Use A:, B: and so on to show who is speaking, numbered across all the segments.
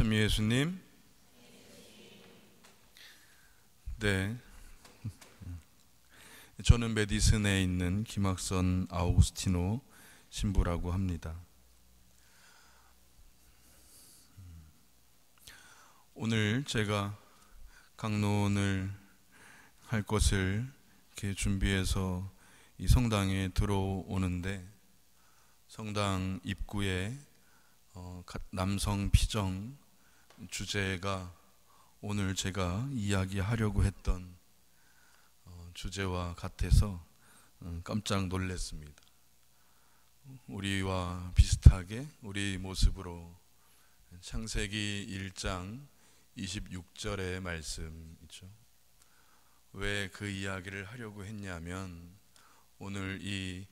A: 말씀 예수님. 네, 저는 메디슨에 있는 김학선 아우구스티노 신부라고 합니다. 오늘 제가 강론을 할 것을 이렇게 준비해서 이 성당에 들어오는데, 성당 입구에 남성 피정 주제가 오늘 제가 이야기하려고 했던 주제와 같아서 깜짝 놀랐습니다. 우리와 비슷하게 우리 모습으로 창세기 1장 26절의 말씀 있죠. 왜 그 이야기를 하려고 했냐면, 오늘 이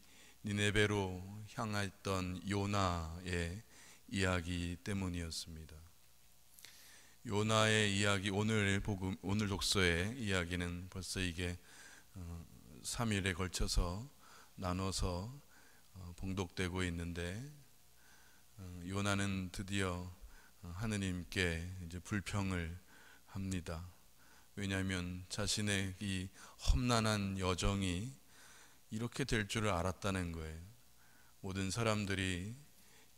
A: 니네베로 향했던 요나의 이야기 때문이었습니다. 요나의 이야기, 오늘 독서의 이야기는 벌써 이게 3일에 걸쳐서 나눠서 봉독되고 있는데, 요나는 드디어 하느님께 이제 불평을 합니다. 왜냐하면 자신의 이 험난한 여정이 이렇게 될 줄을 알았다는 거예요. 모든 사람들이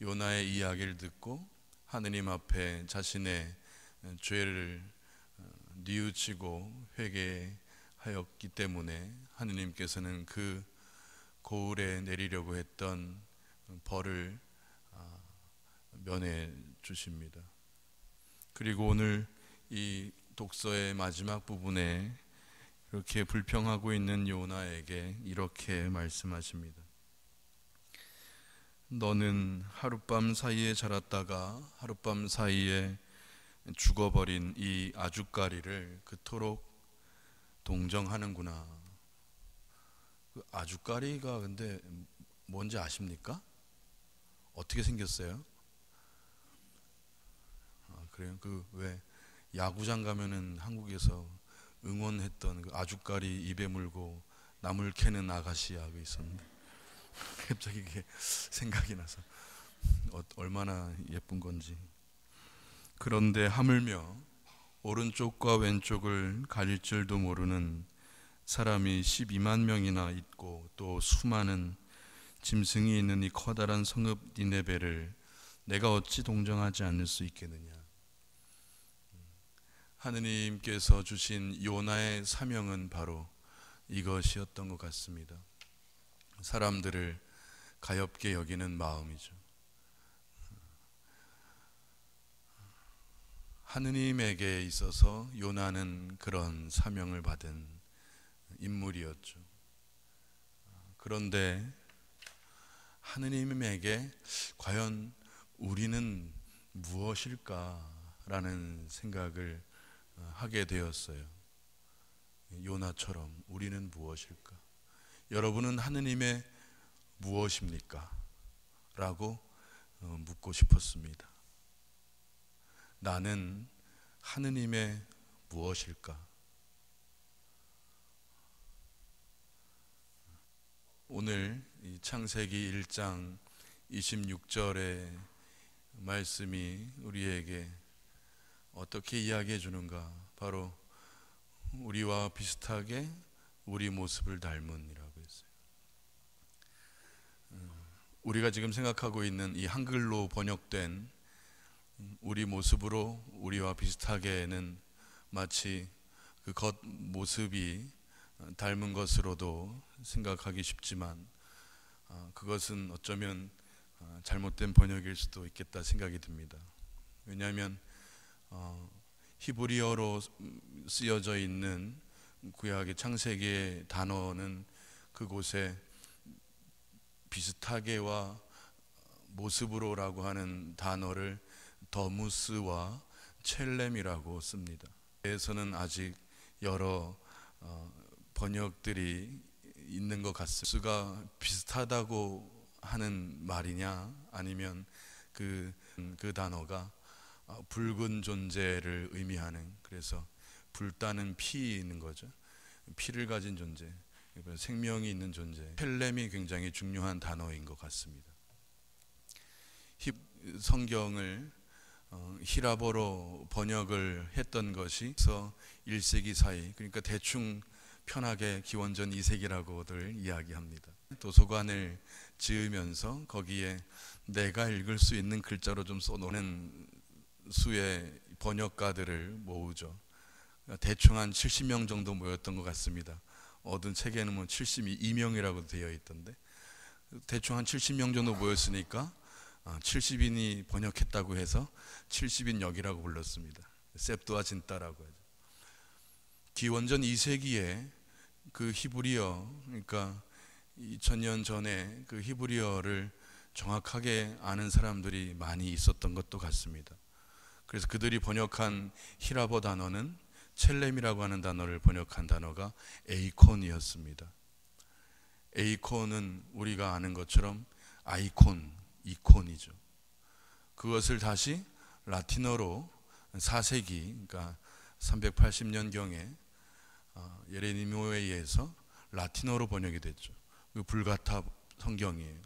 A: 요나의 이야기를 듣고 하느님 앞에 자신의 죄를 뉘우치고 회개하였기 때문에 하느님께서는 그 고을에 내리려고 했던 벌을 면해 주십니다. 그리고 오늘 이 독서의 마지막 부분에 이렇게 불평하고 있는 요나에게 이렇게 말씀하십니다. 너는 하룻밤 사이에 자랐다가 하룻밤 사이에 죽어버린 이 아주까리를 그토록 동정하는구나. 그 아주까리가 근데 뭔지 아십니까? 어떻게 생겼어요? 그래요? 그 왜 야구장 가면은 한국에서 응원했던 그 아주까리 입에 물고 나물 캐는 아가씨하고 있었는데, 갑자기 이게 생각이 나서 얼마나 예쁜 건지. 그런데 하물며 오른쪽과 왼쪽을 가릴 줄도 모르는 사람이 12만 명이나 있고 또 수많은 짐승이 있는 이 커다란 성읍 니네베를 내가 어찌 동정하지 않을 수 있겠느냐. 하느님께서 주신 요나의 사명은 바로 이것이었던 것 같습니다. 사람들을 가엾게 여기는 마음이죠. 하느님에게 있어서 요나는 그런 사명을 받은 인물이었죠. 그런데 하느님에게 과연 우리는 무엇일까라는 생각을 하게 되었어요. 요나처럼 우리는 무엇일까? 여러분은 하느님의 무엇입니까? 라고 묻고 싶었습니다. 나는 하느님의 무엇일까? 오늘 이 창세기 1장 26절의 말씀이 우리에게 어떻게 이야기해 주는가? 바로 우리와 비슷하게 우리 모습을 닮은이라고 했어요. 우리가 지금 생각하고 있는 이 한글로 번역된 우리 모습으로 우리와 비슷하게는 마치 그 겉모습이 닮은 것으로도 생각하기 쉽지만, 그것은 어쩌면 잘못된 번역일 수도 있겠다 생각이 듭니다. 왜냐하면 히브리어로 쓰여져 있는 구약의 창세기의 단어는 그곳에 비슷하게와 모습으로라고 하는 단어를 더무스와 첼렘이라고 씁니다. 에서는 아직 여러 번역들이 있는 것 같습니다. 수가 비슷하다고 하는 말이냐, 아니면 그 단어가 붉은 존재를 의미하는, 그래서 불타는 피 있는 거죠. 피를 가진 존재, 생명이 있는 존재. 헬렘이 굉장히 중요한 단어인 것 같습니다. 성경을 히라보로 번역을 했던 것이 1세기 사이, 그러니까 대충 편하게 기원전 2세기라고들 이야기합니다. 도서관을 지으면서 거기에 내가 읽을 수 있는 글자로 좀 써놓는 수의 번역가들을 모으죠. 대충 한 70명 정도 모였던 것 같습니다. 어떤 책에는 뭐 72명이라고 되어 있던데, 대충 한 70명 정도 모였으니까 70인이 번역했다고 해서 70인 역이라고 불렀습니다. 셉두아진타라고 하죠. 기원전 2세기에 그 히브리어, 그러니까 2000년 전에 그 히브리어를 정확하게 아는 사람들이 많이 있었던 것도 같습니다. 그래서 그들이 번역한 히라보 단어는 첼렘이라고 하는 단어를 번역한 단어가 에이콘이었습니다. 에이콘은 우리가 아는 것처럼 아이콘, 이콘이죠. 그것을 다시 라틴어로 4세기, 그러니까 380년경에 예레미야에 의해서 라틴어로 번역이 됐죠. 그 불가타 성경이에요.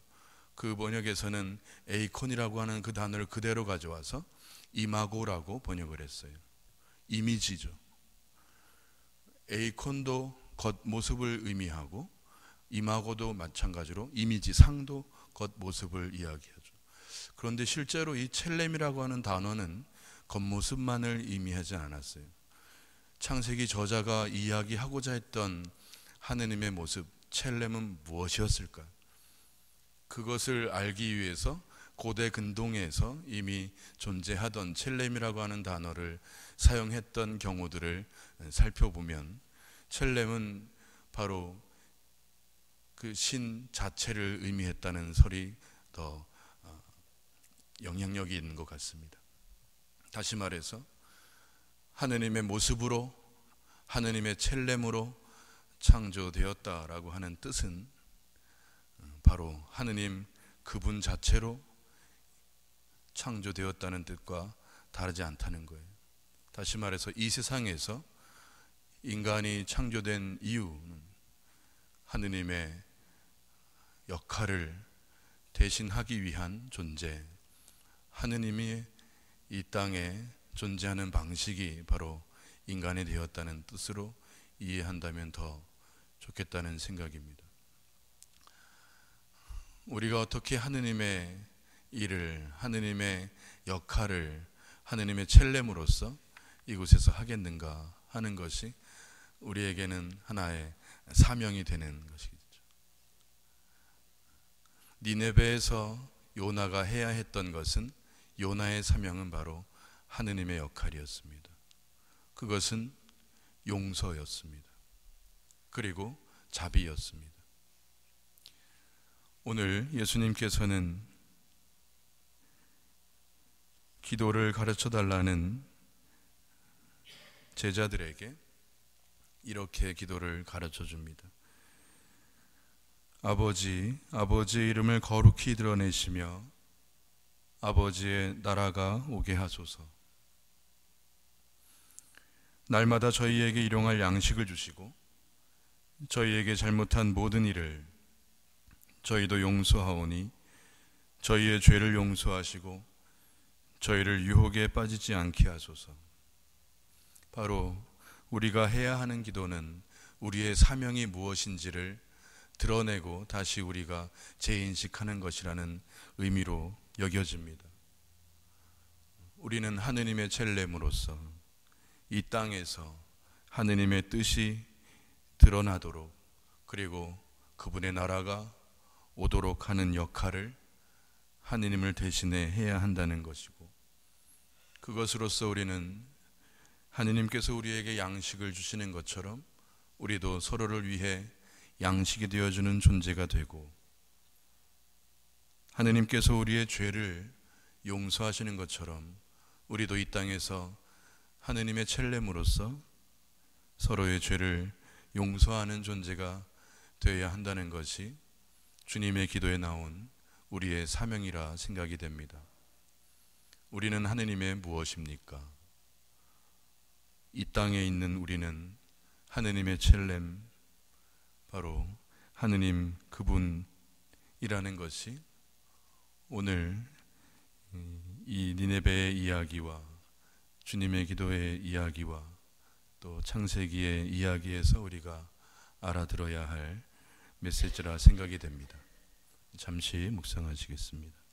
A: 그 번역에서는 에이콘이라고 하는 그 단어를 그대로 가져와서 이마고라고 번역을 했어요. 이미지죠. 에이콘도 겉모습을 의미하고 이마고도 마찬가지로 이미지, 상도, 겉모습을 이야기하죠. 그런데 실제로 이 첼렘이라고 하는 단어는 겉모습만을 의미하지 않았어요. 창세기 저자가 이야기하고자 했던 하느님의 모습, 첼렘은 무엇이었을까? 그것을 알기 위해서 고대 근동에서 이미 존재하던 첼렘이라고 하는 단어를 사용했던 경우들을 살펴보면, 첼렘은 바로 그 신 자체를 의미했다는 설이 더 영향력이 있는 것 같습니다. 다시 말해서 하느님의 모습으로, 하느님의 첼렘으로 창조되었다라고 하는 뜻은 바로 하느님 그분 자체로 창조되었다는 뜻과 다르지 않다는 거예요. 다시 말해서 이 세상에서 인간이 창조된 이유는 하느님의 역할을 대신하기 위한 존재, 하느님이 이 땅에 존재하는 방식이 바로 인간이 되었다는 뜻으로 이해한다면 더 좋겠다는 생각입니다. 우리가 어떻게 하느님의 일을, 하느님의 역할을 하느님의 첼렘으로서 이곳에서 하겠는가 하는 것이 우리에게는 하나의 사명이 되는 것이죠. 니네베에서 요나가 해야 했던 것은, 요나의 사명은 바로 하느님의 역할이었습니다. 그것은 용서였습니다. 그리고 자비였습니다. 오늘 예수님께서는 기도를 가르쳐 달라는 제자들에게 이렇게 기도를 가르쳐 줍니다. 아버지, 아버지의 이름을 거룩히 드러내시며 아버지의 나라가 오게 하소서. 날마다 저희에게 일용할 양식을 주시고 저희에게 잘못한 모든 일을 저희도 용서하오니 저희의 죄를 용서하시고 저희를 유혹에 빠지지 않게 하소서. 바로 우리가 해야 하는 기도는 우리의 사명이 무엇인지를 드러내고 다시 우리가 재인식하는 것이라는 의미로 여겨집니다. 우리는 하느님의 첼렘으로서 이 땅에서 하느님의 뜻이 드러나도록, 그리고 그분의 나라가 오도록 하는 역할을 하느님을 대신해 해야 한다는 것이고, 그것으로서 우리는 하느님께서 우리에게 양식을 주시는 것처럼 우리도 서로를 위해 양식이 되어주는 존재가 되고, 하느님께서 우리의 죄를 용서하시는 것처럼 우리도 이 땅에서 하느님의 첼렘으로서 서로의 죄를 용서하는 존재가 되어야 한다는 것이 주님의 기도에 나온 우리의 사명이라 생각이 됩니다. 우리는 하느님의 무엇입니까? 이 땅에 있는 우리는 하느님의 첼렘, 바로 하느님 그분이라는 것이 오늘 이 니네베의 이야기와 주님의 기도의 이야기와 또 창세기의 이야기에서 우리가 알아들어야 할 메시지라 생각이 됩니다. 잠시 묵상하시겠습니다.